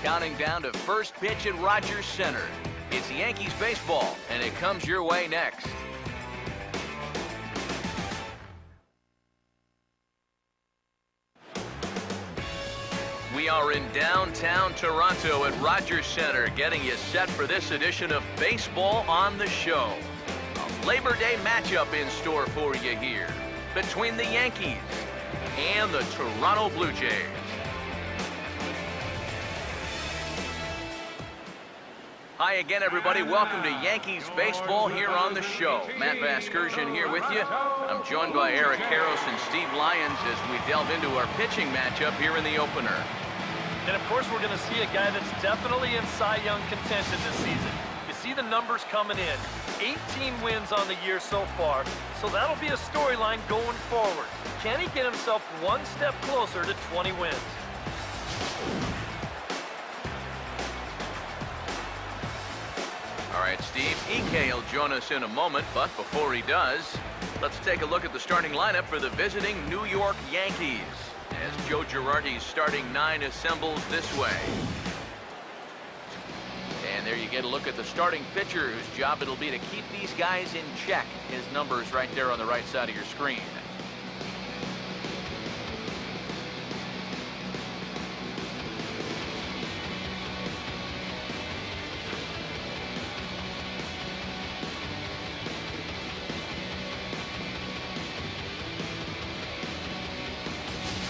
counting down to first pitch at Rogers Center. It's Yankees baseball, and it comes your way next. We are in downtown Toronto at Rogers Center, getting you set for this edition of Baseball on the Show. A Labor Day matchup in store for you here between the Yankees and the Toronto Blue Jays. Hi again, everybody. Welcome to Yankees baseball here on the show. Matt Vasgersian here with you. I'm joined by Eric Karros and Steve Lyons as we delve into our pitching matchup here in the opener. And of course, we're going to see a guy that's definitely in Cy Young contention this season. You see the numbers coming in. 18 wins on the year so far, so that'll be a storyline going forward. Can he get himself one step closer to 20 wins? All right, Steve, EK will join us in a moment, but before he does, let's take a look at the starting lineup for the visiting New York Yankees as Joe Girardi's starting nine assembles this way. And there you get a look at the starting pitcher whose job it'll be to keep these guys in check. His number's right there on the right side of your screen.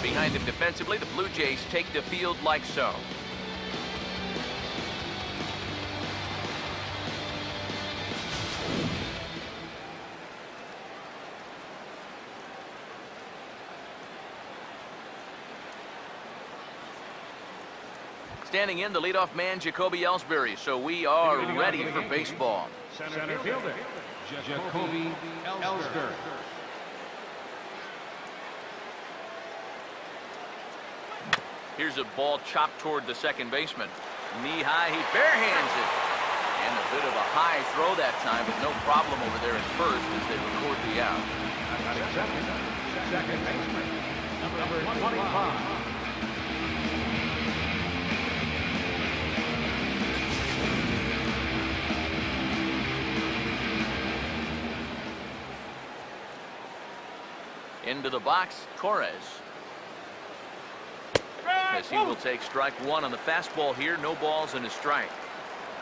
Behind him defensively, the Blue Jays take the field like so. Standing in, the leadoff man, Jacoby Ellsbury. So we are ready for baseball. Center fielder, Jacoby Ellsbury. Here's a ball chopped toward the second baseman. Knee high, he barehands it. And a bit of a high throw that time, but no problem over there at first as they record the out. Second baseman, number 25. Into the box, Torres. As he will take strike one on the fastball here. No balls and a strike.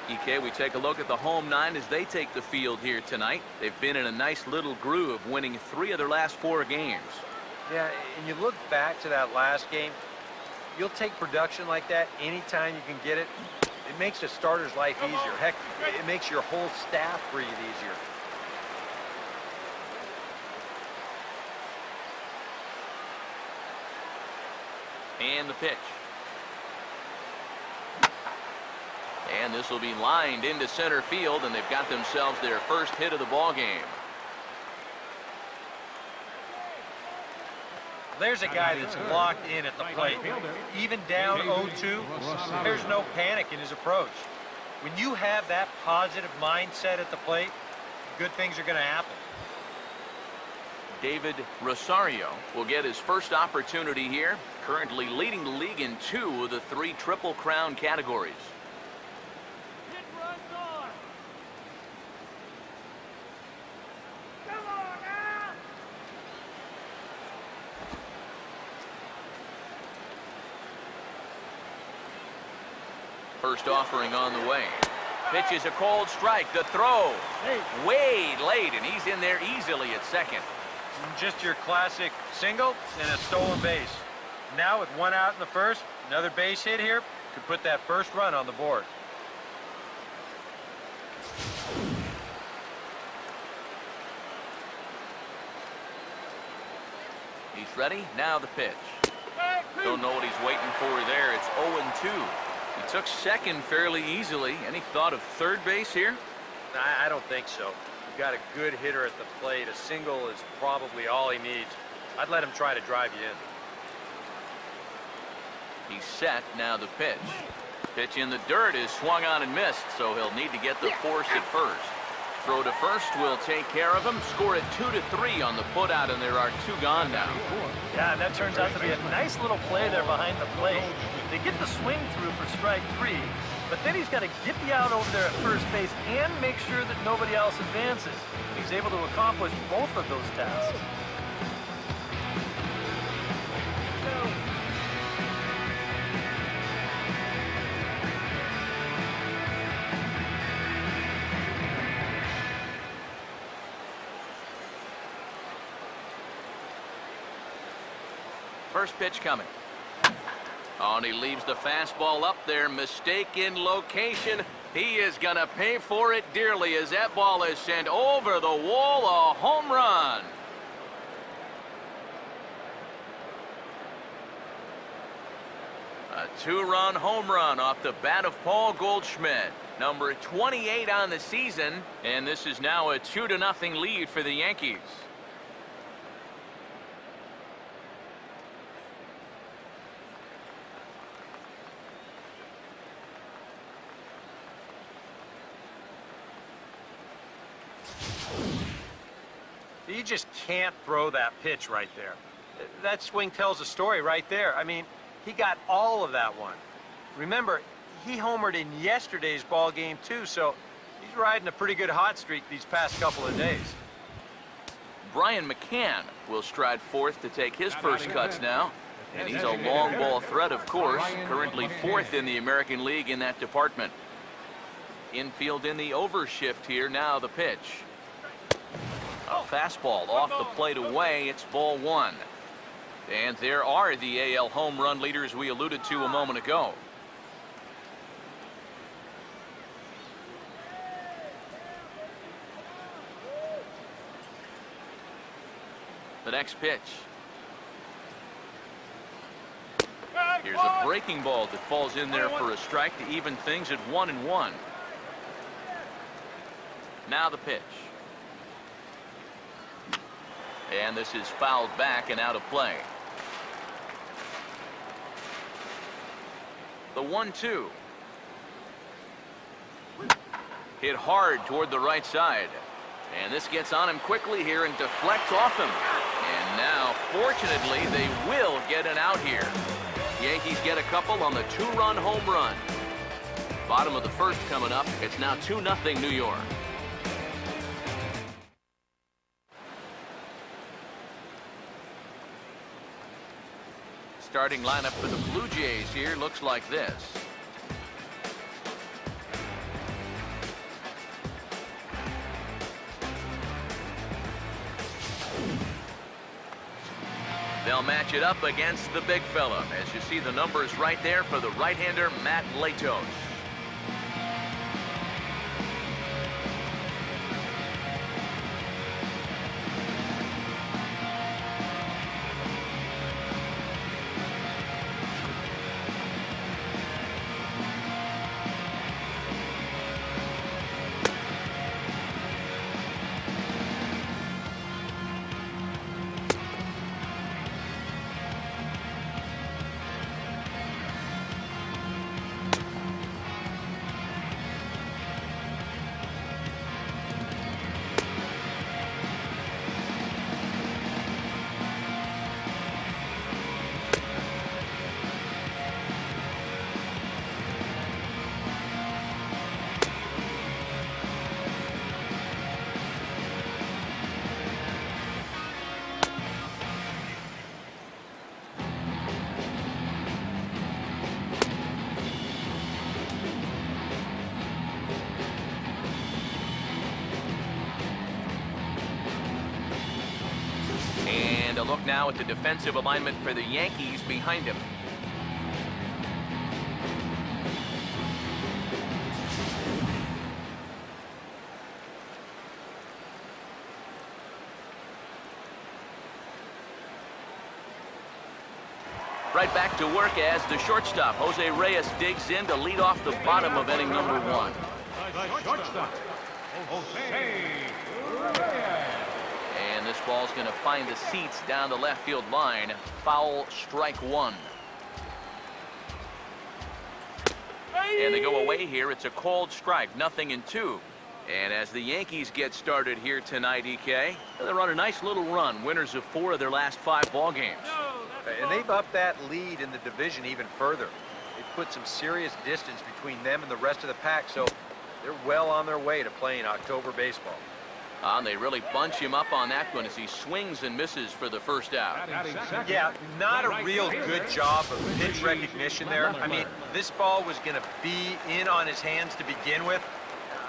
EK, we take a look at the home nine as they take the field here tonight. They've been in a nice little groove, winning 3 of their last 4 games. Yeah, and you look back to that last game, you'll take production like that anytime you can get it. It makes a starter's life easier. Heck, it makes your whole staff breathe easier. And the pitch. And this will be lined into center field, and they've got themselves their first hit of the ball game. There's a guy that's locked in at the plate. Even down 0-2, there's no panic in his approach. When you have that positive mindset at the plate, good things are going to happen. David Rosario will get his first opportunity here, currently leading the league in 2 of the 3 Triple Crown categories. First offering on the way. Pitch is a cold strike. The throw way late, and he's in there easily at second. Just your classic single and a stolen base. Now with 1 out in the first, another base hit here could put that first run on the board. He's ready. Now the pitch. Don't know what he's waiting for there. It's 0-2. He took second fairly easily. Any thought of third base here? I don't think so. You've got a good hitter at the plate. A single is probably all he needs. I'd let him try to drive you in. He's set. Now the pitch. Pitch in the dirt is swung on and missed, so he'll need to get the force at first. Throw to first will take care of him. Score it 2-3 on the putout, and there are 2 gone now. Yeah, that turns out to be a nice little play there behind the plate. They get the swing through for strike 3, but then he's got to get the out over there at first base and make sure that nobody else advances. He's able to accomplish both of those tasks. First pitch coming. Oh, and he leaves the fastball up there. Mistake in location. He is going to pay for it dearly as that ball is sent over the wall. A home run. A two-run home run off the bat of Paul Goldschmidt. Number 28 on the season. And this is now a 2-0 lead for the Yankees. You just can't throw that pitch right there. That swing tells a story right there. I mean, he got all of that one. Remember, he homered in yesterday's ball game too, so he's riding a pretty good hot streak these past couple of days. Brian McCann will stride fourth to take his first cuts now. And he's a long ball threat, of course, currently fourth in the American League in that department. Infield in the overshift here. Now the pitch. A fastball off the plate away. It's ball one. And there are the AL home run leaders we alluded to a moment ago. The next pitch. Here's a breaking ball that falls in there for a strike to even things at 1-1. Now the pitch. And this is fouled back and out of play. The 1-2. Hit hard toward the right side. And this gets on him quickly here and deflects off him. And now, fortunately, they will get an out here. Yankees get a couple on the two-run home run. Bottom of the first coming up. It's now 2-0 New York. Starting lineup for the Blue Jays here looks like this. They'll match it up against the big fella, as you see the numbers right there for the right-hander Matt Latos. And a look now at the defensive alignment for the Yankees behind him. Right back to work as the shortstop, Jose Reyes, digs in to lead off the bottom of inning number one. Shortstop, Jose Reyes. And this ball's going to find the seats down the left field line. Foul, strike one. And they go away here. It's a cold strike, 0-2. And as the Yankees get started here tonight, EK, they run a nice little run. Winners of 4 of their last 5 ball games. And they've upped that lead in the division even further. put some serious distance between them and the rest of the pack, so they're well on their way to playing October baseball. And they really bunch him up on that one as he swings and misses for the first out. Yeah, not a real good job of pitch recognition there. I mean, this ball was going to be in on his hands to begin with.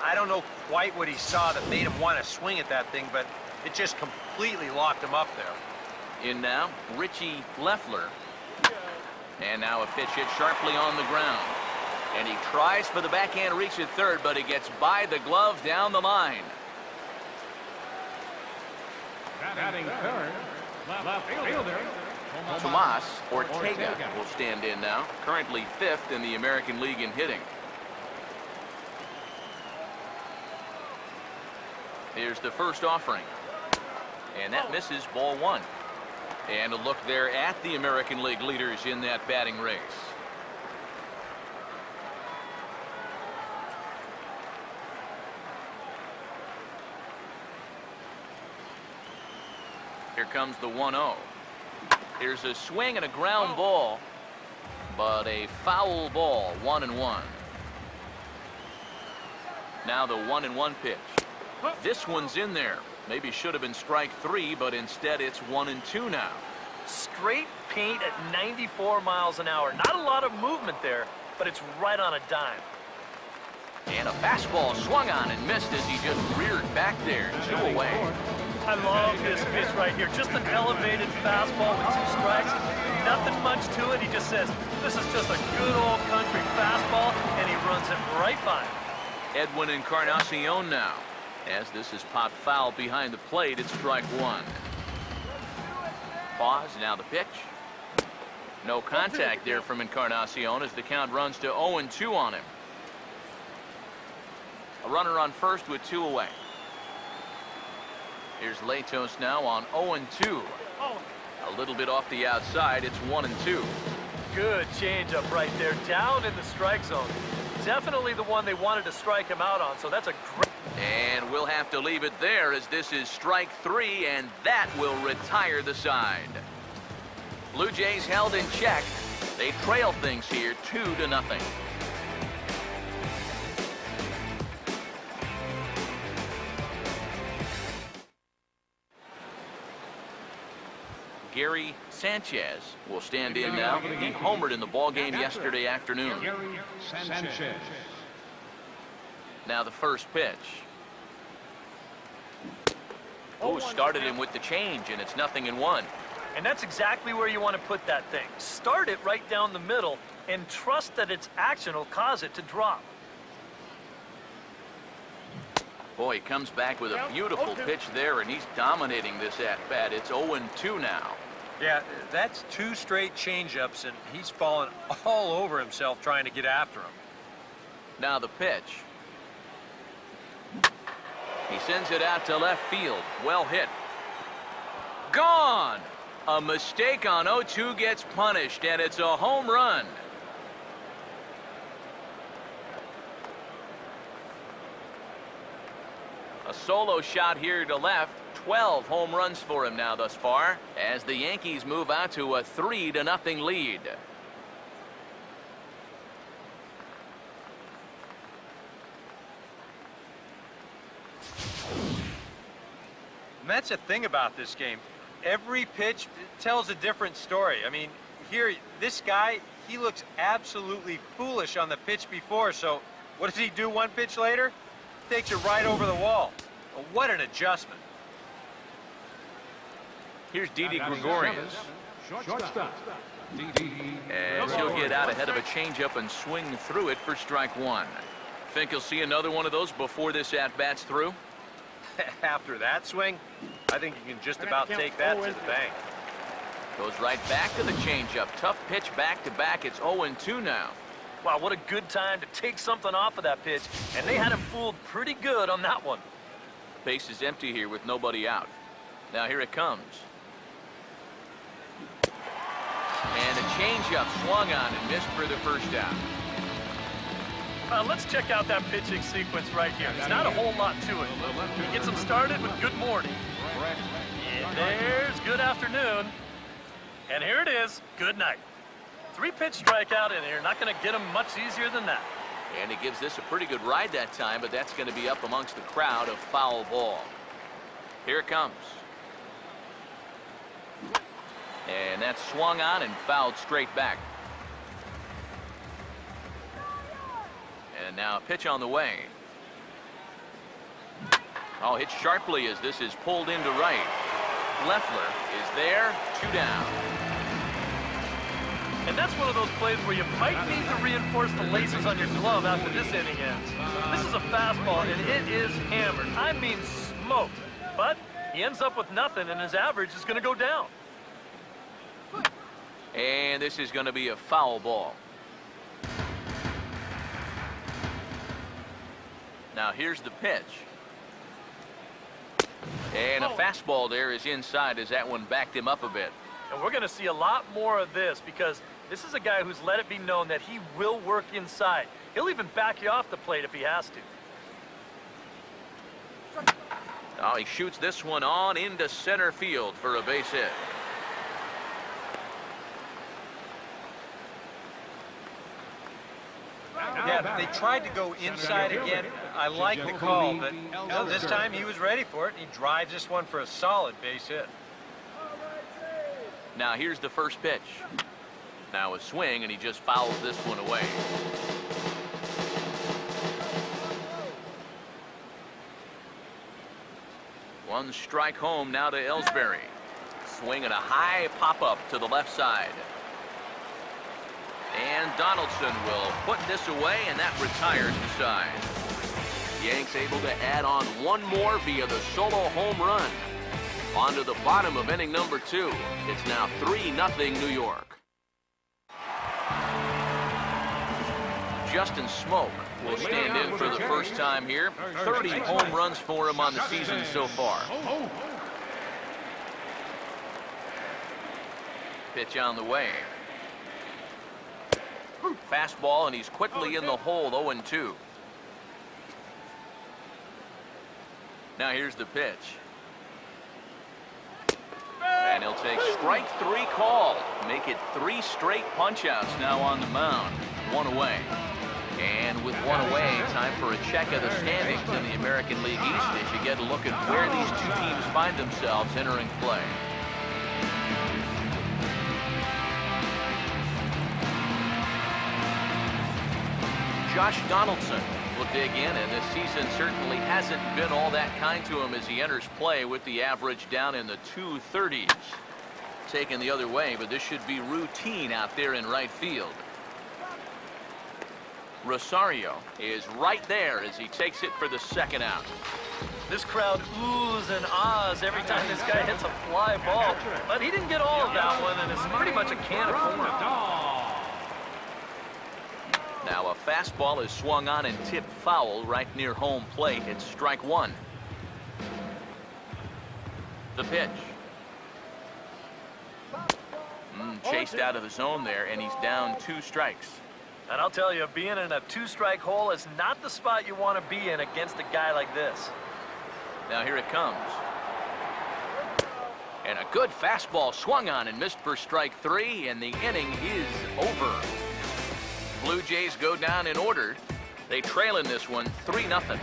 I don't know quite what he saw that made him want to swing at that thing, but it just completely locked him up there. In now, Richie Leffler. And now a pitch hit sharply on the ground. And he tries for the backhand reach at third, but it gets by the glove down the line. Batting third, left fielder, Tomas Ortega will stand in now, currently 5th in the American League in hitting. Here's the first offering. And that misses, ball 1. And a look there at the American League leaders in that batting race. Here comes the 1-0. Here's a swing and a ground ball, but a foul ball, 1-1. Now the 1-1 pitch. This one's in there. Maybe should have been strike 3, but instead it's 1-2 now. Straight paint at 94 miles an hour. Not a lot of movement there, but it's right on a dime. And a fastball swung on and missed as he just reared back there, 2 away. I love this pitch right here. Just an elevated fastball with 2 strikes. Nothing much to it. He just says, this is just a good old country fastball, and he runs it right by. Edwin Encarnacion now. As this is popped foul behind the plate, it's strike 1. Pause, now the pitch. No contact there from Encarnacion as the count runs to 0-2 on him. A runner on first with 2 away. Here's Latos now on 0-2. A little bit off the outside, it's 1-2. Good changeup right there, down in the strike zone. Definitely the one they wanted to strike him out on, so that's a great... And we'll have to leave it there as this is strike 3, and that will retire the side. Blue Jays held in check. They trail things here 2-0. Gary Sanchez will stand in now. He homered in the ballgame yesterday afternoon. Sanchez. Now the first pitch. Oh, started him with the change, and it's 0-1. And that's exactly where you want to put that thing. Start it right down the middle and trust that its action will cause it to drop. Boy, he comes back with a beautiful pitch there, and he's dominating this at-bat. It's 0-2 now. Yeah, that's 2 straight changeups, and he's fallen all over himself trying to get after him. Now the pitch. He sends it out to left field. Well hit. Gone! A mistake on 0-2 gets punished, and it's a home run. A solo shot here to left. 12 home runs for him now thus far, as the Yankees move out to a 3-0 lead. And that's the thing about this game. Every pitch tells a different story. I mean, here, this guy, he looks absolutely foolish on the pitch before, so what does he do 1 pitch later? Takes it right over the wall. Well, what an adjustment. Here's Didi Gregorius. Shortstop. As he'll get out ahead of a changeup and swing through it for strike 1. Think you'll see another one of those before this at-bat's through? After that swing, I think you can just about take that to the bank. Goes right back to the changeup. Tough pitch back-to-back. It's 0-2 now. Wow, what a good time to take something off of that pitch, and they had him fooled pretty good on that one. Base is empty here with nobody out. Now here it comes. And a changeup swung on and missed for the first out. Let's check out that pitching sequence right here. There's not a whole lot to it. He gets them started with good morning. And there's good afternoon. And here it is, good night. 3-pitch strikeout, and you're not going to get them much easier than that. And he gives this a pretty good ride that time, but that's going to be up amongst the crowd of foul ball. Here it comes. And that's swung on and fouled straight back. And now a pitch on the way. Oh, hit sharply as this is pulled into right. Leffler is there, 2 down. And that's one of those plays where you might need to reinforce the laces on your glove after this inning ends. This is a fastball, and it is hammered. I mean smoked. But he ends up with nothing, and his average is going to go down. And this is going to be a foul ball. Now here's the pitch. And a fastball there is inside as that one backed him up a bit. And we're going to see a lot more of this because this is a guy who's let it be known that he will work inside. He'll even back you off the plate if he has to. Oh, he shoots this one on into center field for a base hit. Yeah, they tried to go inside again. I like the call, but this time he was ready for it. He drives this one for a solid base hit. Now here's the first pitch. Now a swing, and he just fouls this one away. One strike home now to Ellsbury. Swing and a high pop-up to the left side. And Donaldson will put this away, and that retires the side. Yanks able to add on one more via the solo home run. On to the bottom of inning number 2. It's now 3-0 New York. Justin Smoke will stand in for the first time here. 30 home runs for him on the season so far. Pitch on the way. Fastball, and he's quickly in the hole, 0-2. Now here's the pitch. And he'll take strike 3 call. Make it 3 straight punch-outs now on the mound. 1 away. And with 1 away, time for a check of the standings in the American League East as you get a look at where these 2 teams find themselves entering play. Josh Donaldson will dig in, and this season certainly hasn't been all that kind to him as he enters play with the average down in the 230s. Taken the other way, but this should be routine out there in right field. Rosario is right there as he takes it for the 2nd out. This crowd oohs and ahs every time this guy hits a fly ball, but he didn't get all of that one, and it's pretty much a can of corn. Now a fastball is swung on and tipped foul right near home plate. It's strike 1. The pitch. Chased out of the zone there, and he's down 2 strikes. And I'll tell you, being in a 2-strike hole is not the spot you want to be in against a guy like this. Now here it comes. And a good fastball swung on and missed for strike 3, and the inning is over. Blue Jays go down in order. They trail in this one 3-0.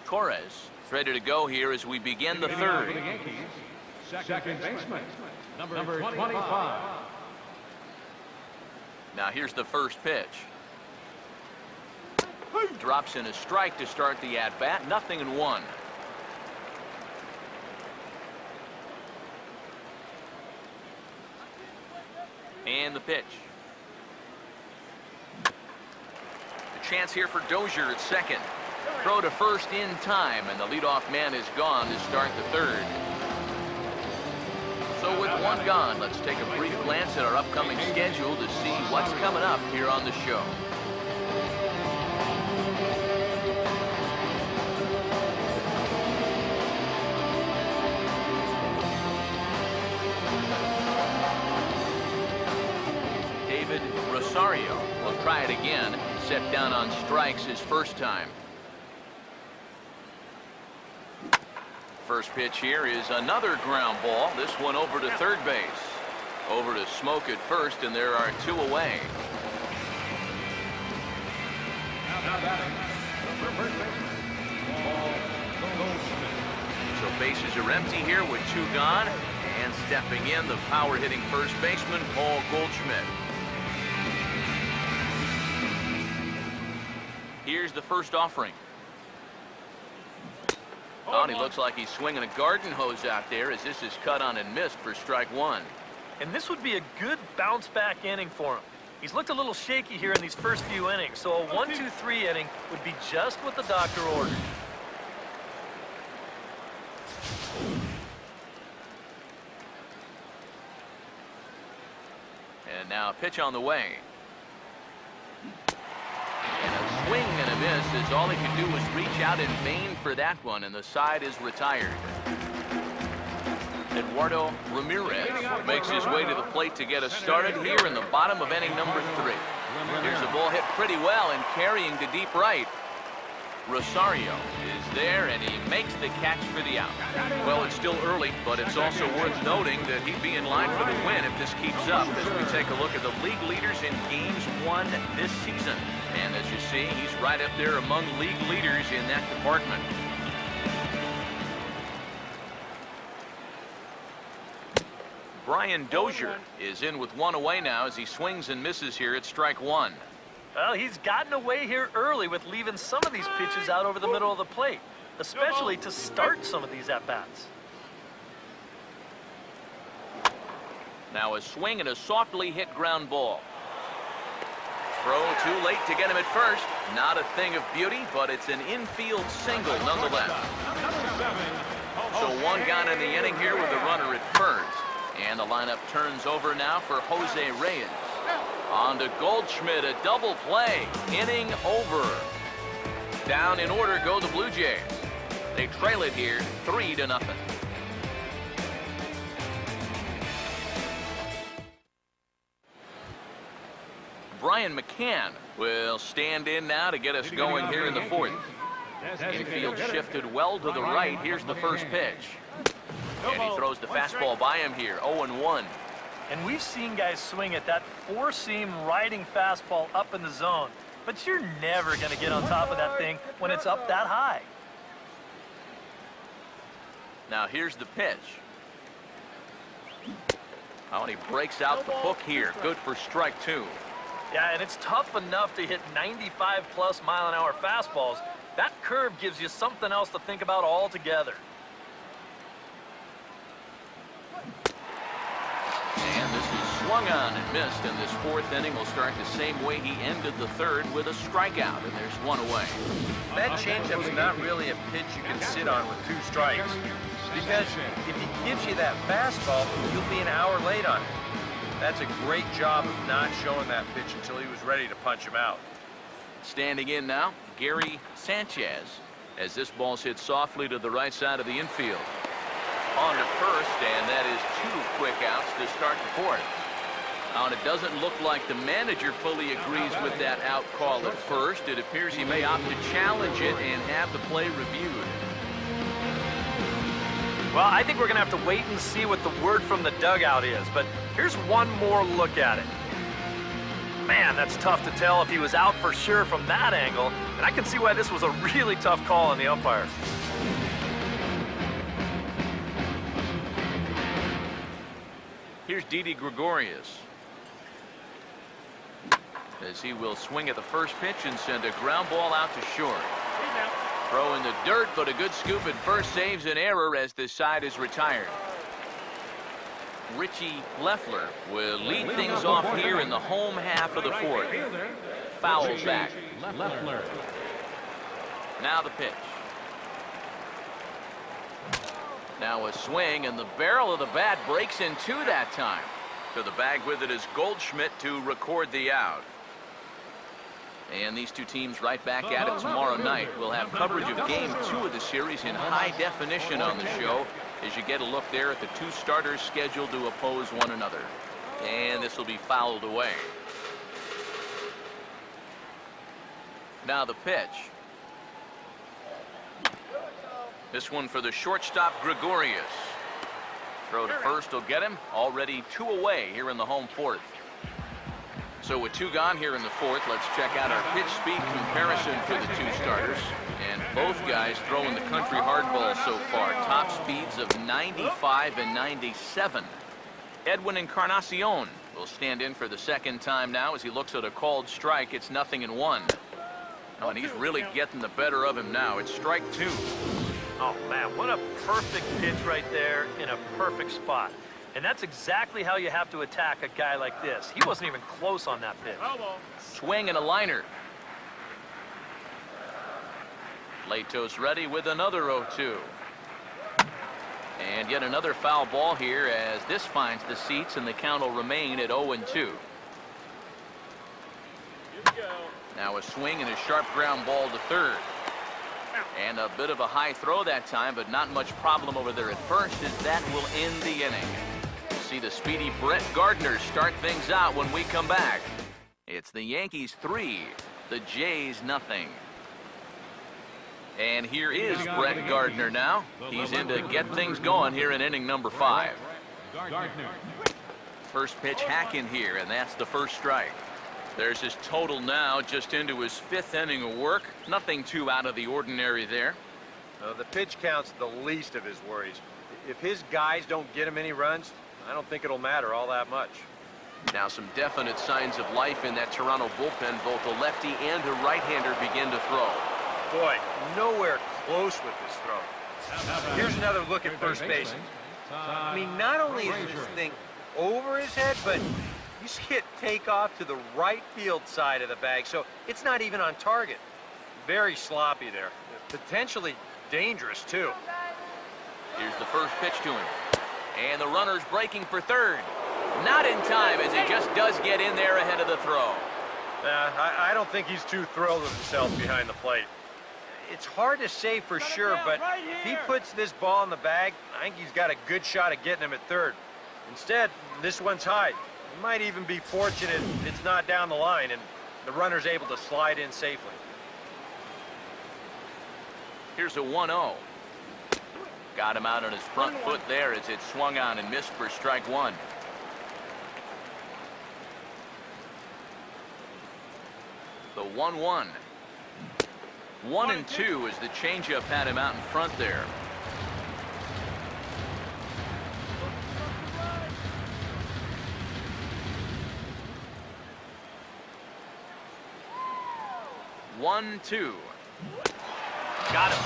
Torres is ready to go here as we begin the 3rd. Second baseman, number 25. Now here's the first pitch. Drops in a strike to start the at-bat. 0-1. And the pitch. A chance here for Dozier at second. Throw to first in time, and the leadoff man is gone to start the 3rd. So with 1 gone, let's take a brief glance at our upcoming schedule to see what's coming up here on the show. Rosario will try it again. Set down on strikes his first time. First pitch here is another ground ball. This one over to third base. Over to Smoke at first, and there are 2 away. So bases are empty here with 2 gone. And stepping in, the power-hitting first baseman, Paul Goldschmidt. Here's the first offering. Oh, and he looks like he's swinging a garden hose out there as this is cut on and missed for strike 1. And this would be a good bounce-back inning for him. He's looked a little shaky here in these first few innings, so a 1-2-3 inning would be just what the doctor ordered. And now a pitch on the way. And a swing and a miss as all he could do was reach out in vain for that one, and the side is retired. Eduardo Ramirez makes his way to the plate to get us started here in the bottom of inning number 3. Here's a ball hit pretty well and carrying to deep right. Rosario is there, and he makes the catch for the out. Well, it's still early, but it's also worth noting that he'd be in line for the win if this keeps up as we take a look at the league leaders in games won this season. And as you see, he's right up there among league leaders in that department. Brian Dozier is in with 1 away now as he swings and misses here at strike 1. Well, he's gotten away here early with leaving some of these pitches out over the middle of the plate, especially to start some of these at-bats. Now a swing and a softly hit ground ball. Throw too late to get him at first. Not a thing of beauty, but it's an infield single nonetheless. So 1 gone in the inning here with a runner at first. And the lineup turns over now for Jose Reyes. On to Goldschmidt, a double play. Inning over. Down in order go the Blue Jays. They trail it here 3-0. Brian McCann will stand in now to get us going here in the 4th. Infield shifted well to the right. Here's the first pitch. And he throws the fastball by him here, 0-1. And we've seen guys swing at that 4-seam riding fastball up in the zone. But you're never going to get on top of that thing when it's up that high. Now here's the pitch. Oh, and he breaks out the hook here. Good for strike 2. Yeah, and it's tough enough to hit 95-plus mile-an-hour fastballs. That curve gives you something else to think about altogether. And this is swung on and missed, and this 4th inning will start the same way he ended the 3rd with a strikeout, and there's 1 away. That changeup's not really a pitch you can sit on with 2 strikes, because if he gives you that fastball, you'll be an hour late on it. That's a great job of not showing that pitch until he was ready to punch him out. Standing in now, Gary Sanchez, as this ball's hit softly to the right side of the infield. On to first, and that is 2 quick outs to start the 4th. Now, and it doesn't look like the manager fully agrees with that out call at first. It appears he may opt to challenge it and have the play reviewed. Well, I think we're going to have to wait and see what the word from the dugout is, but here's one more look at it. Man, that's tough to tell if he was out for sure from that angle, and I can see why this was a really tough call on the umpires. Here's Didi Gregorius, as he will swing at the first pitch and send a ground ball out to short. Throw in the dirt, but a good scoop at first saves an error as this side is retired. Richie Leffler will lead things off here in the home half of the 4th. Foul back. Now the pitch. Now a swing, and the barrel of the bat breaks in 2 that time. To the bag with it is Goldschmidt to record the out. And these 2 teams right back at it tomorrow night. We'll have coverage of Game 2 of the series in high definition on the show as you get a look there at the 2 starters scheduled to oppose one another. And this will be fouled away. Now the pitch. This one for the shortstop, Gregorius. Throw to first will get him. Already 2 away here in the home fourth. So with 2 gone here in the fourth, let's check out our pitch speed comparison for the 2 starters. And both guys throwing the country hardball so far. Top speeds of 95 and 97. Edwin Encarnacion will stand in for the second time now as he looks at a called strike. It's 0-1. Oh, and he's really getting the better of him now. It's strike 2. Oh, man, what a perfect pitch right there in a perfect spot. And that's exactly how you have to attack a guy like this. He wasn't even close on that pitch. Swing and a liner. Latos ready with another 0-2. And yet another foul ball here as this finds the seats, and the count will remain at 0-2. Now a swing and a sharp ground ball to third. And a bit of a high throw that time, but not much problem over there at first, as that will end the inning. See the speedy Brett Gardner start things out when we come back. It's the Yankees 3, the Jays 0. And here is Brett Gardner now. He's in to get things going here in inning number 5. First pitch hack in here, and that's the first strike. There's his total now, just into his 5th inning of work. Nothing too out of the ordinary there. The pitch count's the least of his worries. If his guys don't get him any runs, I don't think it'll matter all that much. Now some definite signs of life in that Toronto bullpen. Both a lefty and a right-hander begin to throw. Boy, nowhere close with this throw. Here's another look at first base. I mean, not only is this thing over his head, but you see it take off to the right field side of the bag, so it's not even on target. Very sloppy there. Potentially dangerous, too. Here's the first pitch to him. And the runner's breaking for third. Not in time, as he just does get in there ahead of the throw. I don't think he's too thrilled with himself behind the plate. It's hard to say for sure, but if he puts this ball in the bag, I think he's got a good shot at getting him at third. Instead, this one's high. He might even be fortunate it's not down the line and the runner's able to slide in safely. Here's a 1-0. Got him out on his front foot there as it swung on and missed for strike 1. The 1-1. 1-2 as the changeup had him out in front there. One, two. Got him.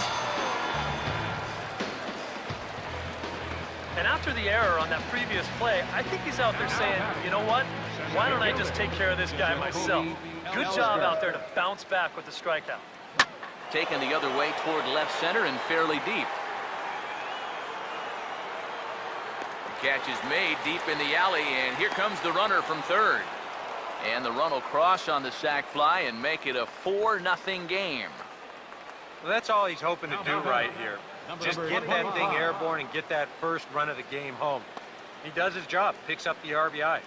And after the error on that previous play, I think he's out there saying, you know what? Why don't I just take care of this guy myself? Good job out there to bounce back with the strikeout. Taken the other way toward left center and fairly deep. The catch is made deep in the alley, and here comes the runner from third. And the run will cross on the sac fly and make it a 4-0 game. Well, that's all he's hoping to do right here. Just get that thing airborne and get that first run of the game home. He does his job, picks up the RBI.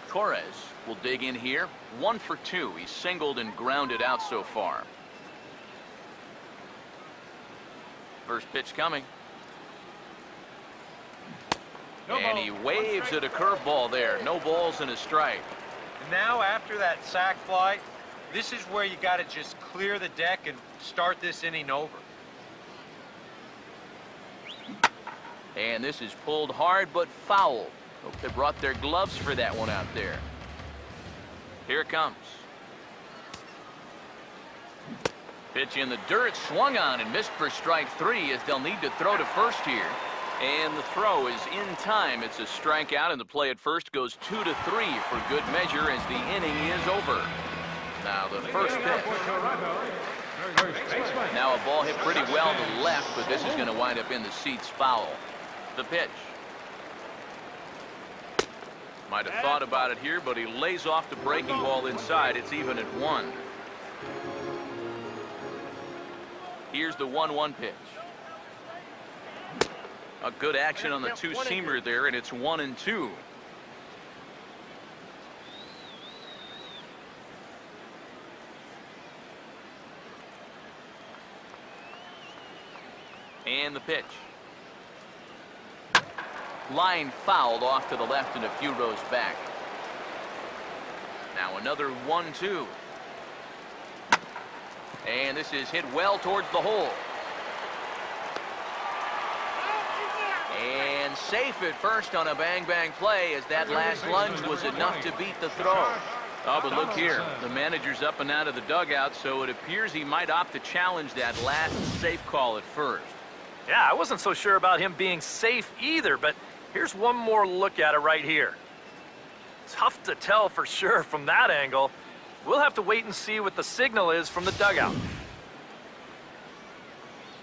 Torres will dig in here. 1 for 2. He's singled and grounded out so far. First pitch coming. And he waves at a curveball there. No balls and a strike. And now after that sac fly, this is where you got to just clear the deck and start this inning over. And this is pulled hard but foul. Hope they brought their gloves for that one out there. Here it comes. Pitch in the dirt, swung on and missed for strike 3 as they'll need to throw to first here. And the throw is in time. It's a strikeout, and the play at first goes 2-3 for good measure as the inning is over. Now the first pitch. Now a ball hit pretty well to the left, but this is going to wind up in the seats foul. The pitch. Might have thought about it here, but he lays off the breaking ball inside. It's even at 1. Here's the 1-1 pitch. A good action on the two-seamer there, and it's 1-2. And the pitch. Line fouled off to the left and a few rows back. Now another 1-2. And this is hit well towards the hole. And safe at first on a bang-bang play, as that last lunge was enough to beat the throw. Oh, but look here. The manager's up and out of the dugout, so it appears he might opt to challenge that last safe call at first. Yeah, I wasn't so sure about him being safe either, but here's one more look at it right here. Tough to tell for sure from that angle. We'll have to wait and see what the signal is from the dugout.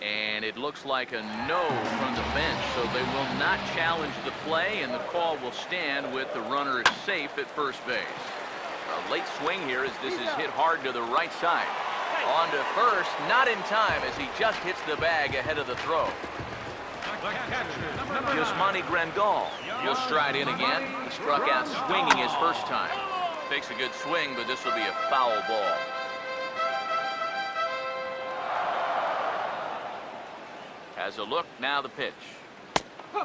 And it looks like a no from the bench, so they will not challenge the play, and the call will stand with the runner safe at first base. A late swing here as this is hit hard to the right side. On to first, not in time as he just hits the bag ahead of the throw. Yasmani Grandal, he'll stride in again. He struck out swinging his first time. Takes a good swing, but this will be a foul ball. Has a look, now the pitch.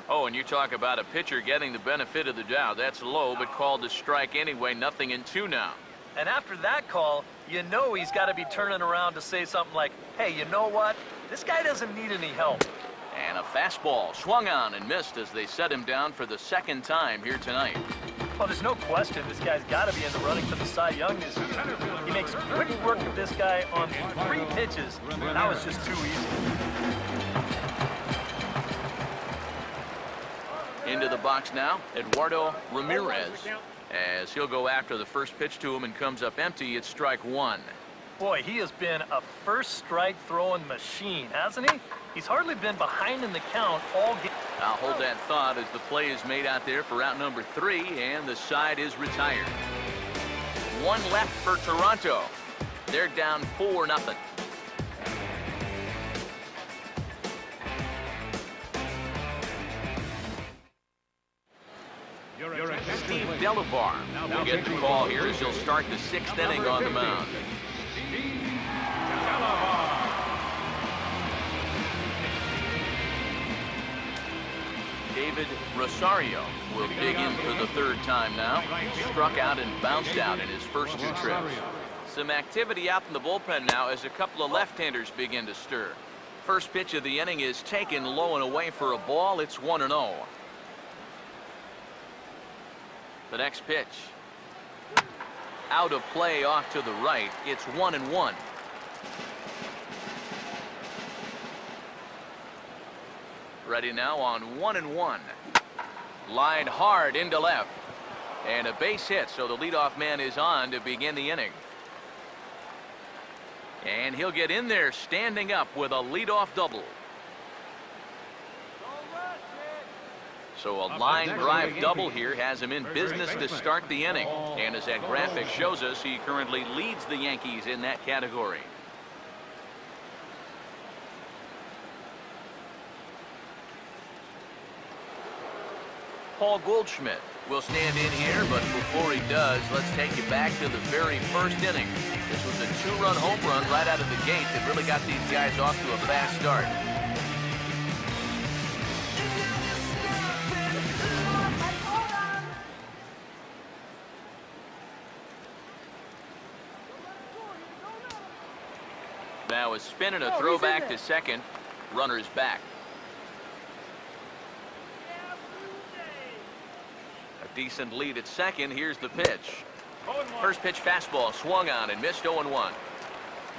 Oh, and you talk about a pitcher getting the benefit of the doubt. That's low, but called a strike anyway. 0-2 now. And after that call, you know he's got to be turning around to say something like, hey, you know what? This guy doesn't need any help. And a fastball swung on and missed as they set him down for the second time here tonight. Well, there's no question this guy's got to be in the running for the Cy Young this year. He makes quick work of this guy on 3 pitches. That was just too easy. Into the box now, Eduardo Ramirez. As he'll go after the first pitch to him and comes up empty, it's strike 1. Boy, he has been a first strike throwing machine, hasn't he? He's hardly been behind in the count all game. I'll hold that thought as the play is made out there for out number 3, and the side is retired. 1 left for Toronto. They're down 4-0. Steve Delabar will get the call here as he'll start the 6th inning on the mound. David Rosario will dig in for the 3rd time now. Struck out and bounced out in his first 2 trips. Some activity out in the bullpen now as a couple of left-handers begin to stir. First pitch of the inning is taken low and away for a ball. It's 1-0. The next pitch. Out of play off to the right. It's 1-1. Ready now on 1-1. Line hard into left. And a base hit, so the leadoff man is on to begin the inning. And he'll get in there standing up with a leadoff double. So a line drive double here has him in business to start the inning. And as that graphic shows us, he currently leads the Yankees in that category. Paul Goldschmidt will stand in here, but before he does, let's take you back to the very first inning. This was a 2-run home run right out of the gate that really got these guys off to a fast start. Now a spin and a throw back to second. Runner's back. A decent lead at second. Here's the pitch. First pitch fastball swung on and missed. 0-1.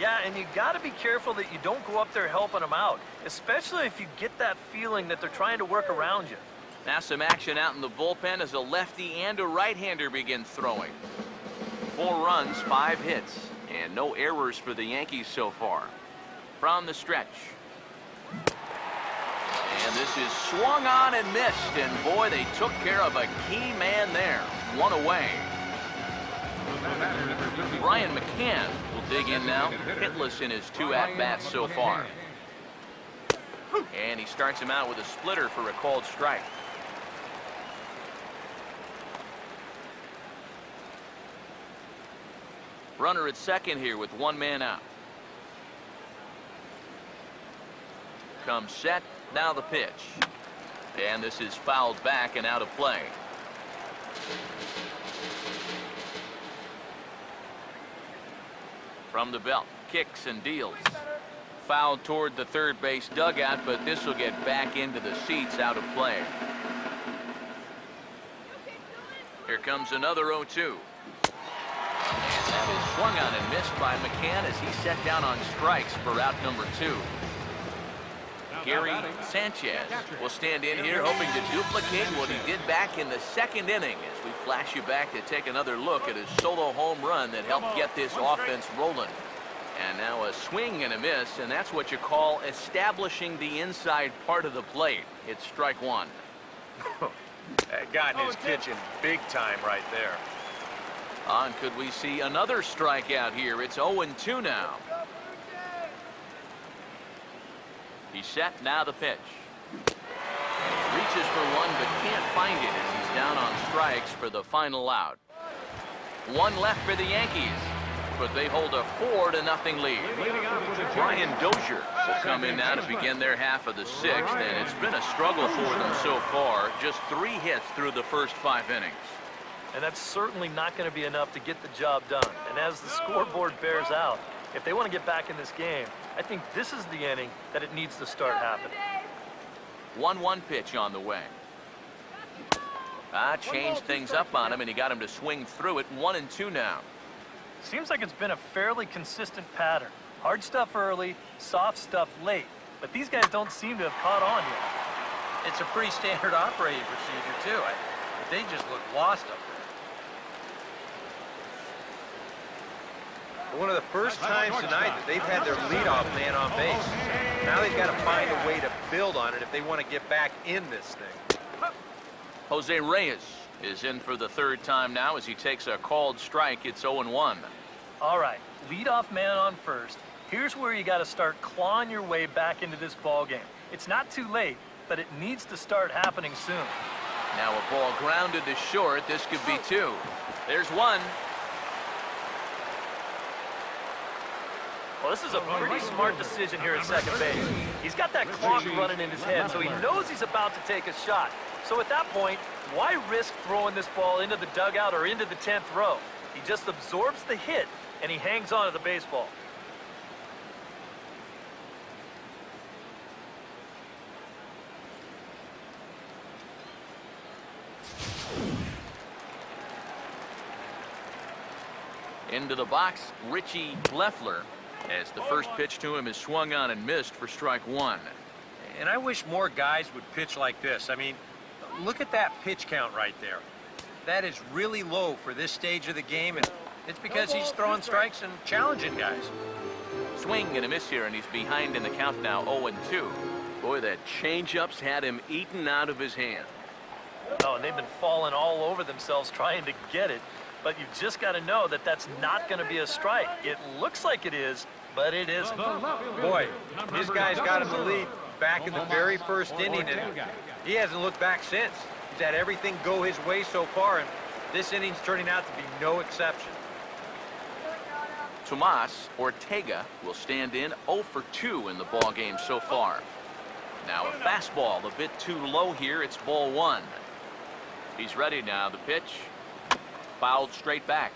Yeah, and you got to be careful that you don't go up there helping them out, especially if you get that feeling that they're trying to work around you. Now some action out in the bullpen as a lefty and a right-hander begin throwing. 4 runs, 5 hits, and no errors for the Yankees so far. From the stretch. And this is swung on and missed, and boy, they took care of a key man there. 1 away. Brian McCann will dig in now, hitless in his 2 at-bats so far. And he starts him out with a splitter for a called strike. Runner at second here with 1 man out. comes set. Now the pitch. And this is fouled back and out of play. From the belt, kicks and deals. Fouled toward the third base dugout, but this will get back into the seats, out of play. Here comes another 0-2. And that is swung on and missed by McCann as he set down on strikes for out number 2. Gary Sanchez will stand in here hoping to duplicate what he did back in the second inning as we flash you back to take another look at his solo home run that helped get this offense rolling. And now a swing and a miss, and that's what you call establishing the inside part of the plate. It's strike one. Got in his kitchen big time right there. On could we see another strikeout here? It's 0-2 now. He's set, now the pitch. Reaches for one but can't find it as he's down on strikes for the final out. One left for the Yankees, but they hold a 4-0 lead. Brian Dozier will come in now to begin their half of the sixth, and it's been a struggle for them so far. Just 3 hits through the first 5 innings. And that's certainly not going to be enough to get the job done. And as the scoreboard bears out, if they want to get back in this game, I think this is the inning that it needs to start happening. 1-1 pitch on the way. Changed things up on him, and he got him to swing through it. 1-2 now. Seems like it's been a fairly consistent pattern. Hard stuff early, soft stuff late. But these guys don't seem to have caught on yet. It's a pretty standard operating procedure, too. But they just look lost up there. One of the first times tonight that they've had their leadoff man on base. Now they've got to find a way to build on it if they want to get back in this thing. Jose Reyes is in for the 3rd time now as he takes a called strike. It's 0-1. All right, leadoff man on first. Here's where you got to start clawing your way back into this ball game. It's not too late, but it needs to start happening soon. Now a ball grounded to short. This could be 2. There's 1. Well, this is a pretty smart decision here at second base. He's got that clock running in his head, so he knows he's about to take a shot. So at that point, why risk throwing this ball into the dugout or into the 10th row? He just absorbs the hit, and he hangs on to the baseball. Into the box, Richie Leffler, as the first pitch to him is swung on and missed for strike 1. And I wish more guys would pitch like this. I mean, look at that pitch count right there. That is really low for this stage of the game, and it's because he's throwing strikes and challenging guys. Swing and a miss here, and he's behind in the count now, 0-2. Boy, that changeup's had him eaten out of his hand. Oh, and they've been falling all over themselves trying to get it. But you've just got to know that that's not going to be a strike. It looks like it is, but it isn't. Boy, this guy's got him the lead back in the very first inning, and he hasn't looked back since. He's had everything go his way so far, and this inning's turning out to be no exception. Tomas Ortega will stand in 0-2 in the ball game so far. Now a fastball a bit too low here. It's ball 1. He's ready now. The pitch. Fouled straight back.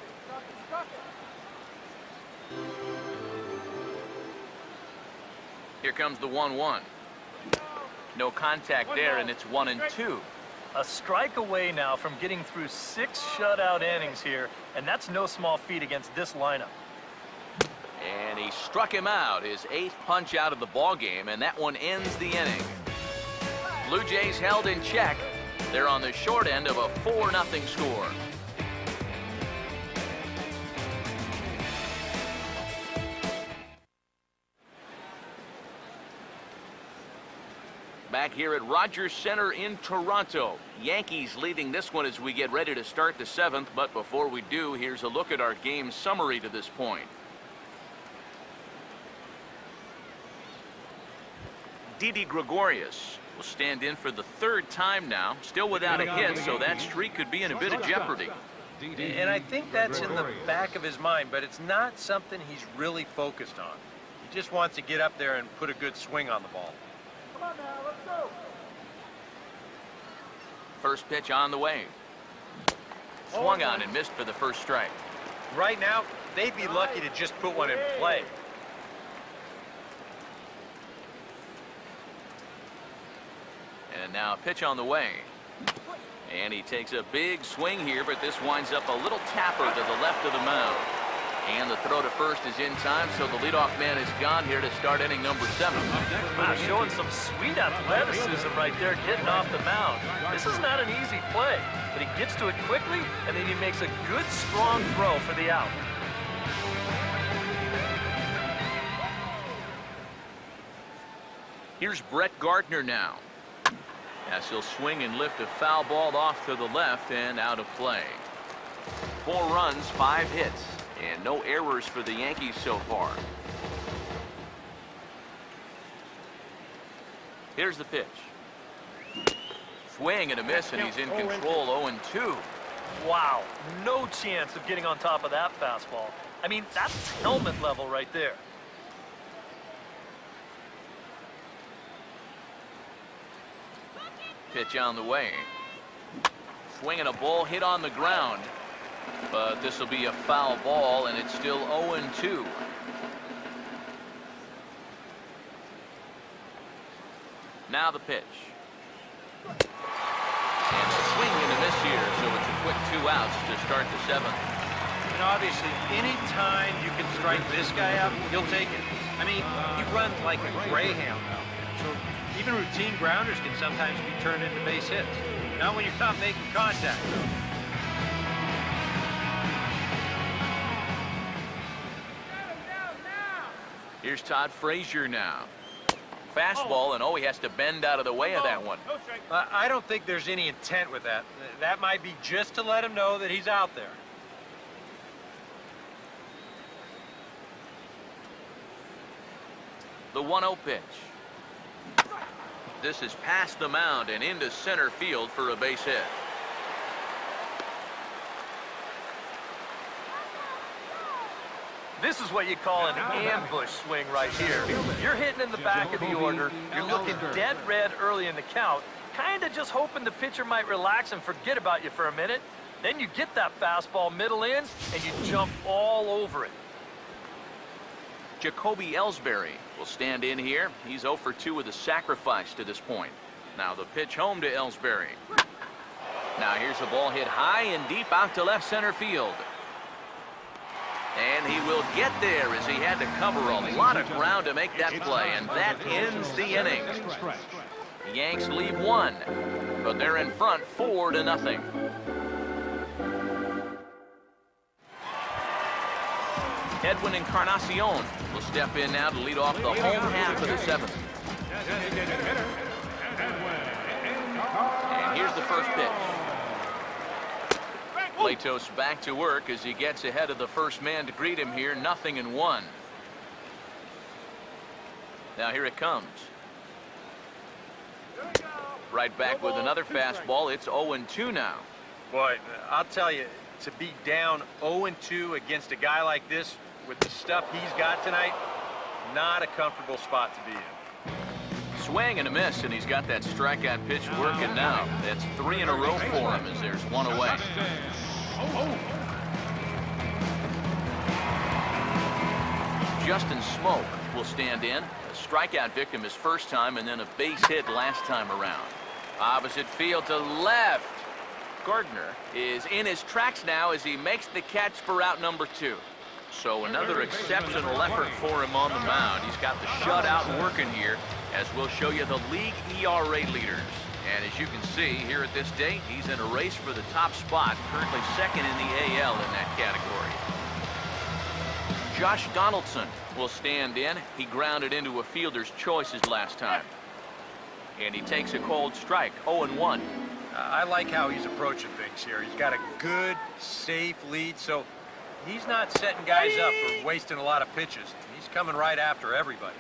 Here comes the 1-1. No contact there, and it's 1-2. A strike away now from getting through 6 shutout innings here, and that's no small feat against this lineup. And he struck him out, his 8th punch out of the ball game, and that one ends the inning. Blue Jays held in check. They're on the short end of a 4-0 score. Back here at Rogers Center in Toronto. Yankees leading this one as we get ready to start the 7th. But before we do, here's a look at our game summary to this point. Didi Gregorius will stand in for the 3rd time now. Still without a hit, so that streak could be in a bit of jeopardy. And I think that's in the back of his mind, but it's not something he's really focused on. He just wants to get up there and put a good swing on the ball. First pitch on the way. Swung on and missed for the first strike. Right now, they'd be lucky to just put one in play. And now a pitch on the way. And he takes a big swing here, but this winds up a little tapper to the left of the mound. And the throw to first is in time, so the leadoff man is gone here to start inning number 7. Wow, showing some sweet athleticism right there, getting off the mound. This is not an easy play, but he gets to it quickly, and then he makes a good, strong throw for the out. Here's Brett Gardner now. As he'll swing and lift a foul ball off to the left and out of play. 4 runs, 5 hits, and no errors for the Yankees so far. Here's the pitch. Swing and a miss, and he's in control. 0-2. Wow, no chance of getting on top of that fastball. I mean, that's helmet level right there. Pitch on the way. Swinging a ball hit on the ground. But this will be a foul ball, and it's still 0-2. Now the pitch. And a swing and a miss here, so it's a quick 2 outs to start the 7th. And obviously, any time you can strike this guy out, he'll take it. I mean, he runs like a greyhound out there. So even routine grounders can sometimes be turned into base hits. Not when you're not making contact, though. Here's Todd Frazier now. Fastball, and he has to bend out of the way of that one. I don't think there's any intent with that. That might be just to let him know that he's out there. The 1-0 pitch. This is past the mound and into center field for a base hit. This is what you call an ambush swing right here. You're hitting in the back of the order. You're looking dead red early in the count, kind of just hoping the pitcher might relax and forget about you for a minute. Then you get that fastball middle in, and you jump all over it. Jacoby Ellsbury will stand in here. He's 0 for 2 with a sacrifice to this point. Now the pitch home to Ellsbury. Now here's a ball hit high and deep out to left center field. And he will get there as he had to cover a lot of ground to make that play, and that ends the inning. The Yanks leave 1, but they're in front 4-0. Edwin Encarnacion will step in now to lead off the home half of the 7th. And here's the first pitch. Latos back to work as he gets ahead of the first man to greet him here. 0-1. Now here it comes. Right back with another fastball. It's 0-2 now. Boy, I'll tell you, to be down 0-2 against a guy like this with the stuff he's got tonight, not a comfortable spot to be in. Swing and a miss, and he's got that strikeout pitch working now. That's 3 in a row for him as there's 1 away. Justin Smoke will stand in. A strikeout victim his first time, and then a base hit last time around. Opposite field to left. Gardner is in his tracks now as he makes the catch for out number 2. So another exceptional effort for him on the mound. He's got the shutout working here, as we'll show you the league ERA leaders. And as you can see here at this date, he's in a race for the top spot, currently 2nd in the AL in that category. Josh Donaldson will stand in. He grounded into a fielder's choices last time. And he takes a cold strike, 0-1. I like how he's approaching things here. He's got a good, safe lead, so he's not setting guys up or wasting a lot of pitches. He's coming right after everybody.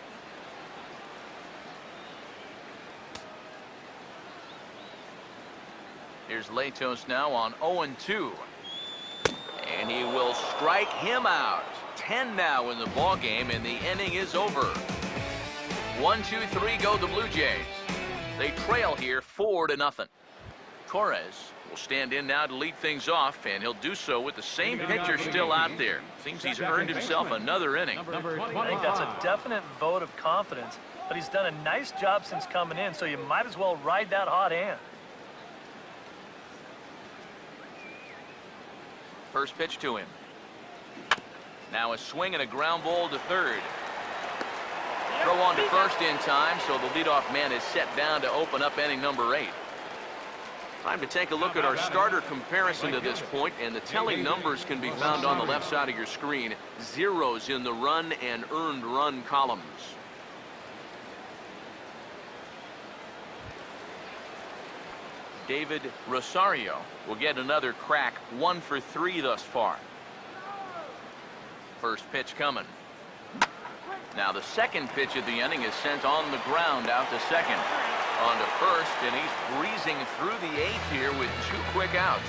Here's Latos now on 0-2. And he will strike him out. 10 now in the ball game, and the inning is over. 1-2-3 go the Blue Jays. They trail here 4-0. Torres will stand in now to lead things off, and he'll do so with the same pitcher still out there. Seems he's earned himself another inning. I think that's a definite vote of confidence, but he's done a nice job since coming in, so you might as well ride that hot hand. First pitch to him. Now a swing and a ground ball to third. Throw on to first in time, so the leadoff man is set down to open up inning number 8. Time to take a look at our starter comparison to this point, and the telling numbers can be found on the left side of your screen. Zeros in the run and earned run columns. David Rosario will get another crack, 1 for 3 thus far. First pitch coming. Now the second pitch of the inning is sent on the ground out to second. On to first, and he's breezing through the 8th here with 2 quick outs.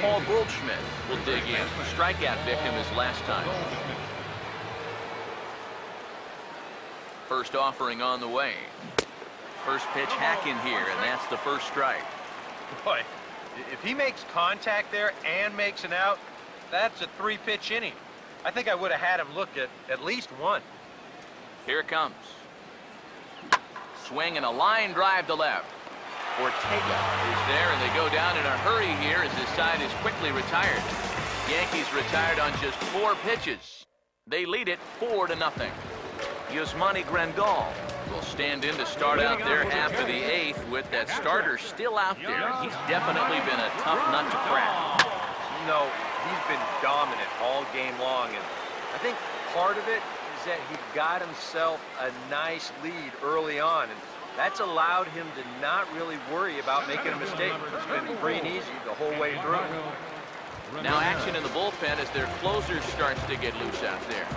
Paul Goldschmidt will dig in. Strikeout victim his last time. First offering on the way. First pitch hack in here, and that's the first strike. Boy, if he makes contact there and makes an out, that's a 3-pitch inning. I think I would have had him look at least 1. Here it comes. Swing and a line drive to left. Ortega is there, and they go down in a hurry here as his side is quickly retired. Yankees retired on just 4 pitches. They lead it 4-0. Yasmani Grandal will stand in to start out their half of the 8th with that starter still out there. He's definitely been a tough nut to crack. You know, he's been dominant all game long, and I think part of it is that he got himself a nice lead early on, and that's allowed him to not really worry about making a mistake. It's been free and easy the whole way through. Now action in the bullpen as their closer starts to get loose out there.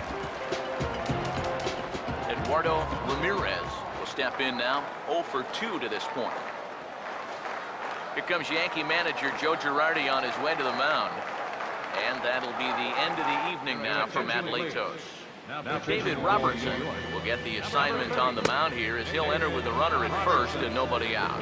Eduardo Ramirez will step in now, 0 for 2 to this point. Here comes Yankee manager Joe Girardi on his way to the mound. And that'll be the end of the evening now for Matt Latos. David Robertson will get the assignment on the mound here as he'll enter with a runner at first and nobody out.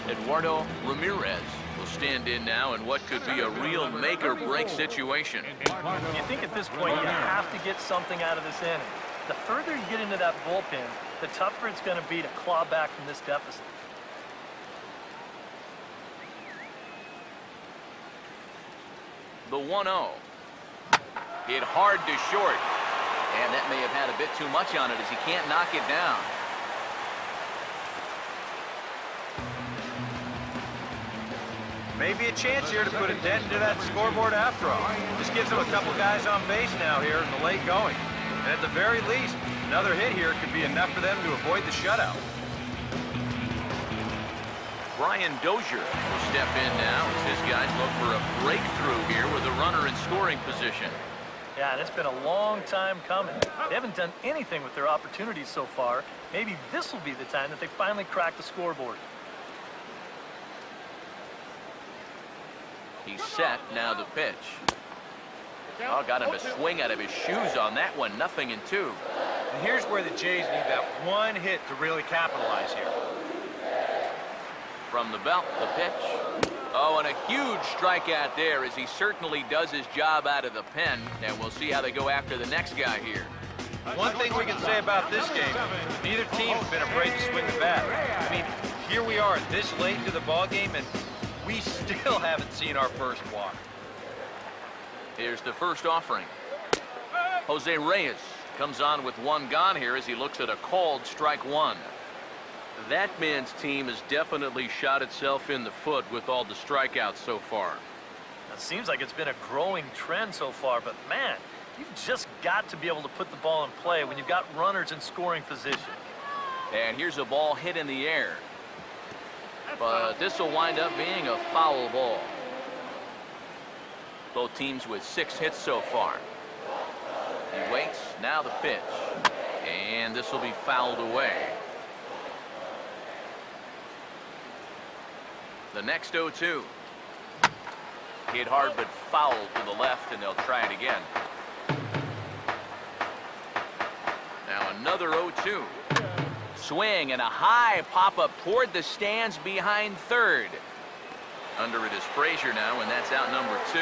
Eduardo Ramirez will stand in now in what could be a real make-or-break situation. You think at this point you have to get something out of this inning. The further you get into that bullpen, the tougher it's going to be to claw back from this deficit. The 1-0. Hit hard to short. And that may have had a bit too much on it as he can't knock it down. Maybe a chance here to put a dent into that scoreboard after all. Just gives them a couple guys on base now here in the late going. And at the very least, another hit here could be enough for them to avoid the shutout. Brian Dozier will step in now as his guys look for a breakthrough here with a runner in scoring position. Yeah, and it's been a long time coming. They haven't done anything with their opportunities so far. Maybe this will be the time that they finally crack the scoreboard. He's set, now the pitch. Oh, got him to swing out of his shoes on that one, 0-2. And here's where the Jays need that one hit to really capitalize here. From the belt, the pitch. Oh, and a huge strikeout there as he certainly does his job out of the pen. And we'll see how they go after the next guy here. One thing we can say about this game, neither team's been afraid to swing the bat. I mean, here we are this late into the ball game, and we still haven't seen our first walk. Here's the first offering. Jose Reyes comes on with 1 gone here as he looks at a called strike 1. That man's team has definitely shot itself in the foot with all the strikeouts so far. It seems like it's been a growing trend so far, but man, you've just got to be able to put the ball in play when you've got runners in scoring position. And here's a ball hit in the air. But this will wind up being a foul ball. Both teams with 6 hits so far. He waits, now the pitch. And this will be fouled away. The next 0-2. Hit hard but fouled to the left, and they'll try it again. Now another 0-2. Swing and a high pop-up toward the stands behind third. Under it is Frazier now, and that's out number 2.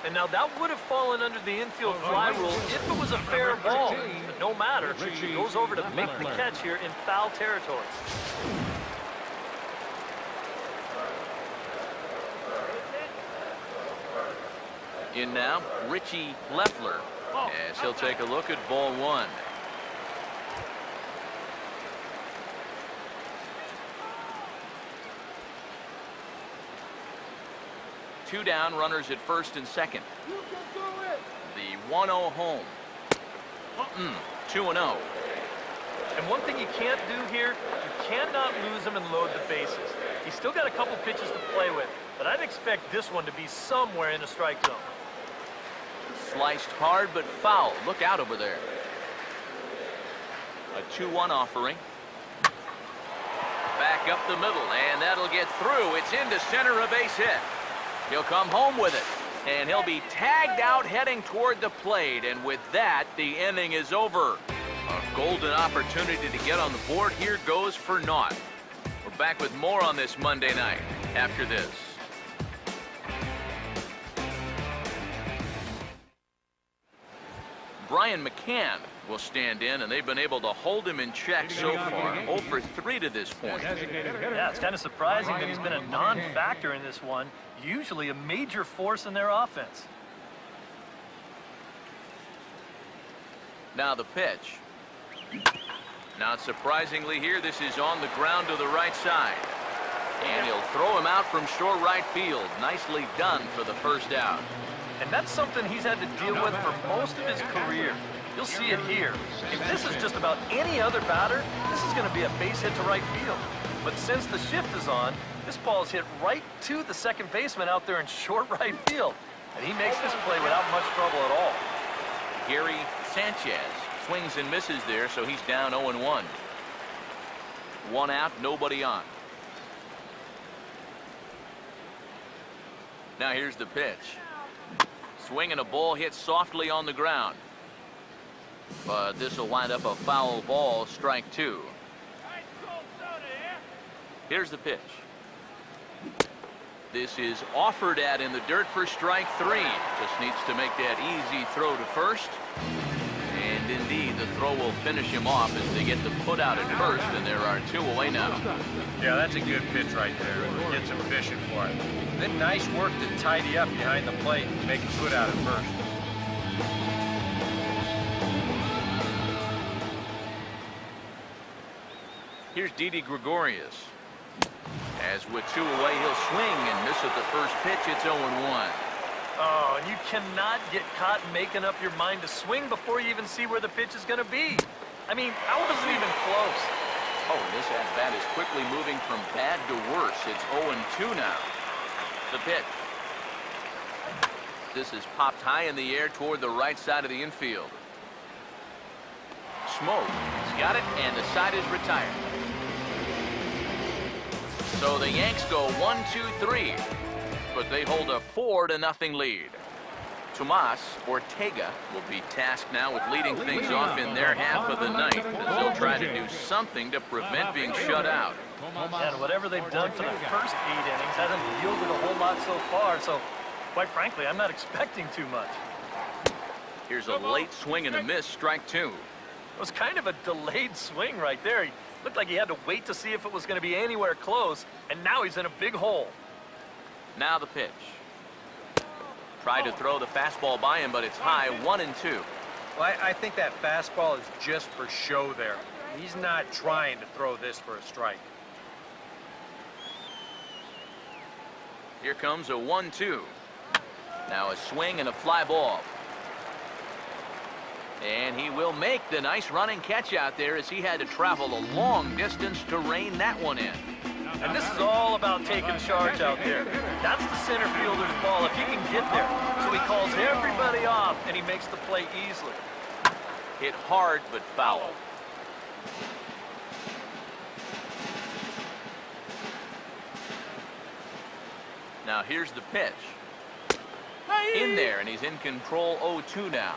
And now that would have fallen under the infield fly rule if it was a fair ball. But no matter, he goes over to make the catch here in foul territory. In now, Richie Leffler, as he'll take a look at ball 1. Two down, runners at first and second. The 1-0 home. 2-0. And one thing you can't do here, you cannot lose him and load the bases. He's still got a couple pitches to play with, but I'd expect this one to be somewhere in the strike zone. Sliced hard but foul. Look out over there. A 2-1 offering. Back up the middle, and that'll get through. It's into center, a base hit. He'll come home with it, and he'll be tagged out heading toward the plate, and with that, the inning is over. A golden opportunity to get on the board here goes for naught. We're back with more on this Monday night after this. Brian McCann will stand in, and they've been able to hold him in check so far. 0 for 3 to this point. Yeah, it's kind of surprising that he's been a non-factor in this one. Usually a major force in their offense. Now the pitch. Not surprisingly here, this is on the ground to the right side. And he'll throw him out from short right field. Nicely done for the first out. And that's something he's had to deal with for most of his career. You'll see it here. If this is just about any other batter, this is going to be a base hit to right field. But since the shift is on, this ball is hit right to the second baseman out there in short right field. And he makes this play without much trouble at all. Gary Sanchez swings and misses there, so he's down 0-1. 1 out, nobody on. Now here's the pitch. Swing and a ball hit softly on the ground. But this will wind up a foul ball, strike 2. Here's the pitch. This is offered at in the dirt for strike 3. Just needs to make that easy throw to first. And indeed, the throw will finish him off as they get the put out at first, and there are 2 away now. Yeah, that's a good pitch right there. Gets him fishing for it. Then nice work to tidy up behind the plate and make a put out at first. Here's Didi Gregorius. As with 2 away, he'll swing and miss at the first pitch. It's 0-1. Oh, and you cannot get caught making up your mind to swing before you even see where the pitch is going to be. I mean, how is it even close? Oh, this at-bat is quickly moving from bad to worse. It's 0-2 now. The pitch. This is popped high in the air toward the right side of the infield. Smoke. He's got it, and the side is retired. So the Yanks go 1-2-3, but they hold a 4-0 lead. Tomas Ortega will be tasked now with leading things off in their half of the ninth, as they'll try to do something to prevent being shut out. And whatever they've done for the first 8 innings hasn't yielded a whole lot so far, so quite frankly, I'm not expecting too much. Here's a late swing and a miss, strike 2. It was kind of a delayed swing right there. He looked like he had to wait to see if it was going to be anywhere close, and now he's in a big hole. Now the pitch. Tried to throw the fastball by him, but it's high, 1-2. Well, I think that fastball is just for show there. He's not trying to throw this for a strike. Here comes a 1-2. Now a swing and a fly ball. And he will make the nice running catch out there as he had to travel a long distance to rein that one in. And this is all about taking charge out there. That's the center fielder's ball if he can get there. So he calls everybody off, and he makes the play easily. Hit hard, but foul. Now here's the pitch. In there, and he's in control 0-2 now.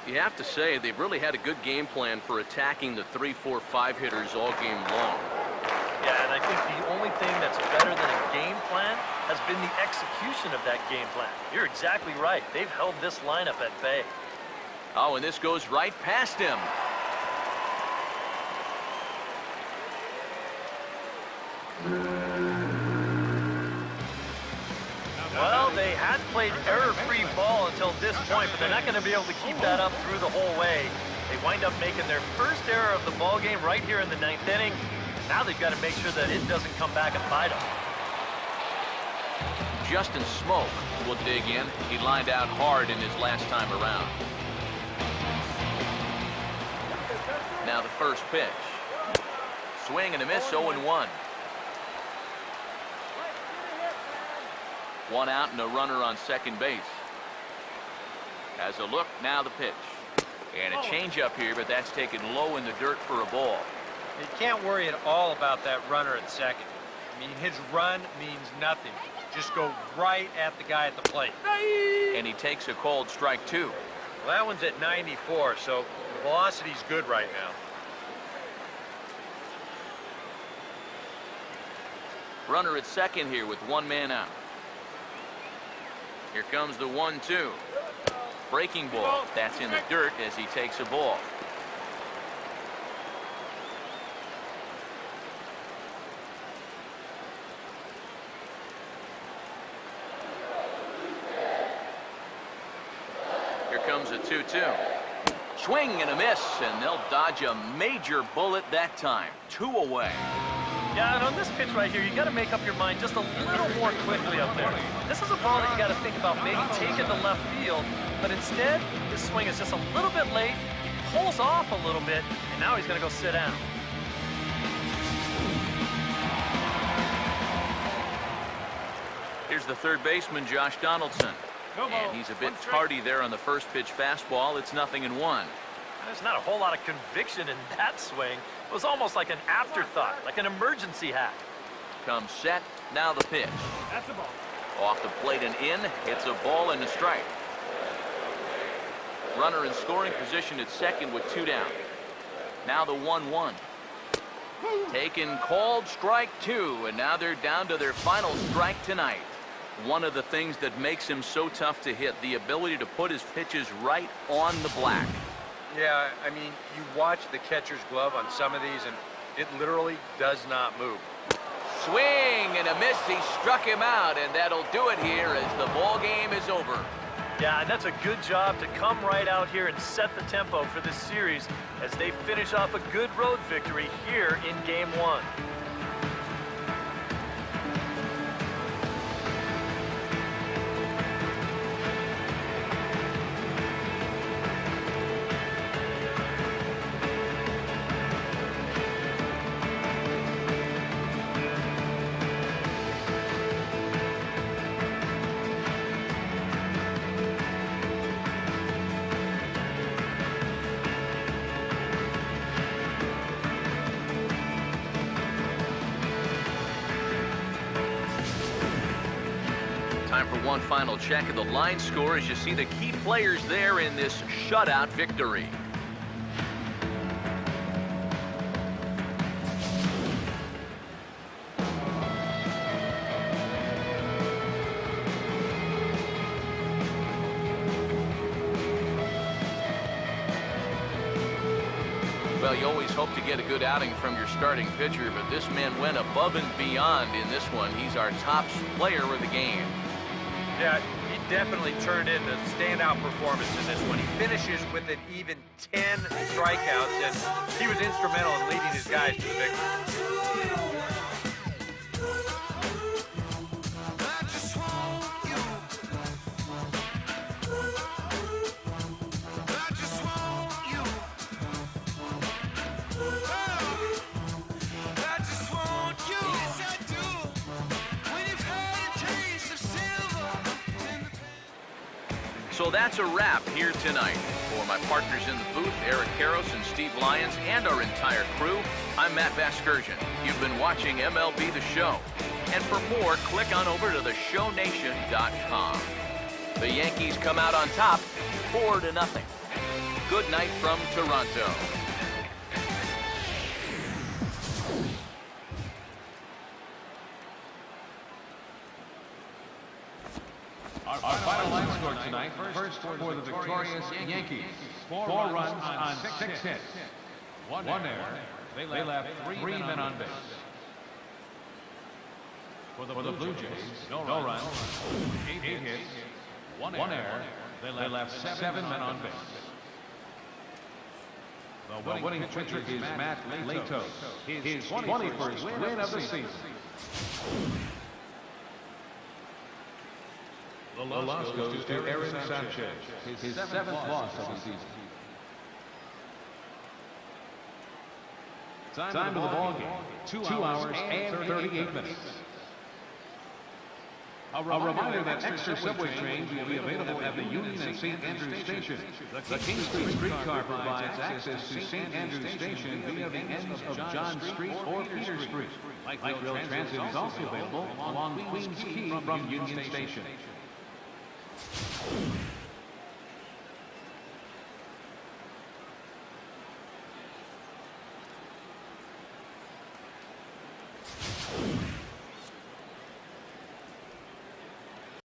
You have to say they've really had a good game plan for attacking the 3, 4, 5 hitters all game long. Yeah, and I think the only thing that's better than a game plan has been the execution of that game plan. You're exactly right. They've held this lineup at bay. Oh, and this goes right past him. Well, they had played error-free ball until this point, but they're not going to be able to keep that up through the whole way. They wind up making their first error of the ball game right here in the 9th inning. Now they've got to make sure that it doesn't come back and bite them. Justin Smoke will dig in. He lined out hard in his last time around. Now the first pitch. Swing and a miss, 0-1. 1 out and a runner on second base. Has a look, now the pitch. And a changeup here, but that's taken low in the dirt for a ball. You can't worry at all about that runner at second. I mean, his run means nothing. Just go right at the guy at the plate. And he takes a called strike 2. Well, that one's at 94, so the velocity's good right now. Runner at second here with 1 man out. Here comes the 1-2. Breaking ball. That's in the dirt as he takes a ball. Here comes a 2-2. Swing and a miss, and they'll dodge a major bullet that time. 2 away. Yeah, and on this pitch right here, you got to make up your mind just a little more quickly up there. This is a ball that you got to think about maybe taking to left field, but instead, his swing is just a little bit late. He pulls off a little bit, and now he's going to go sit down. Here's the third baseman, Josh Donaldson. And he's a bit tardy there on the first pitch fastball. It's 0-1. There's not a whole lot of conviction in that swing. It was almost like an afterthought, like an emergency hack. Comes set, now the pitch. That's the ball. Off the plate and in, it's a ball and a strike. Runner in scoring position at second with 2 down. Now the 1-1. Taken, called strike 2, and now they're down to their final strike tonight. One of the things that makes him so tough to hit, the ability to put his pitches right on the black. Yeah, I mean, you watch the catcher's glove on some of these, and it literally does not move. Swing and a miss. He struck him out, and that'll do it here as the ball game is over. Yeah, and that's a good job to come right out here and set the tempo for this series as they finish off a good road victory here in Game 1. Time for one final check of the line score as you see the key players there in this shutout victory. Well, you always hope to get a good outing from your starting pitcher, but this man went above and beyond in this one. He's our top player of the game. Yeah, he definitely turned in a standout performance in this one. He finishes with an even 10 strikeouts, and he was instrumental in leading his guys to the victory. So that's a wrap here tonight. For my partners in the booth, Eric Karros and Steve Lyons, and our entire crew, I'm Matt Vasgersian. You've been watching MLB The Show. And for more, click on over to theshownation.com. The Yankees come out on top, 4-0. Good night from Toronto. Our final line score tonight, first for the victorious Yankees. 4 runs on 6 hits. 1 error. They left 3 men on base. For the Blue Jays, no runs, 8 hits, 1 error. They left 7 men on base. The winning pitcher is Matt Latos, his 21st win of the season. The loss goes to Aaron Sanchez, his 7th loss of the season. Time of the ball game, 2 hours and 38 minutes. A reminder that extra subway trains will be available at the Union and St. Andrews Station. The King Street streetcar provides access to St. Andrews Station via the ends of John Street or Peter Street. Light rail transit is also available along Queens Quay from Union Station.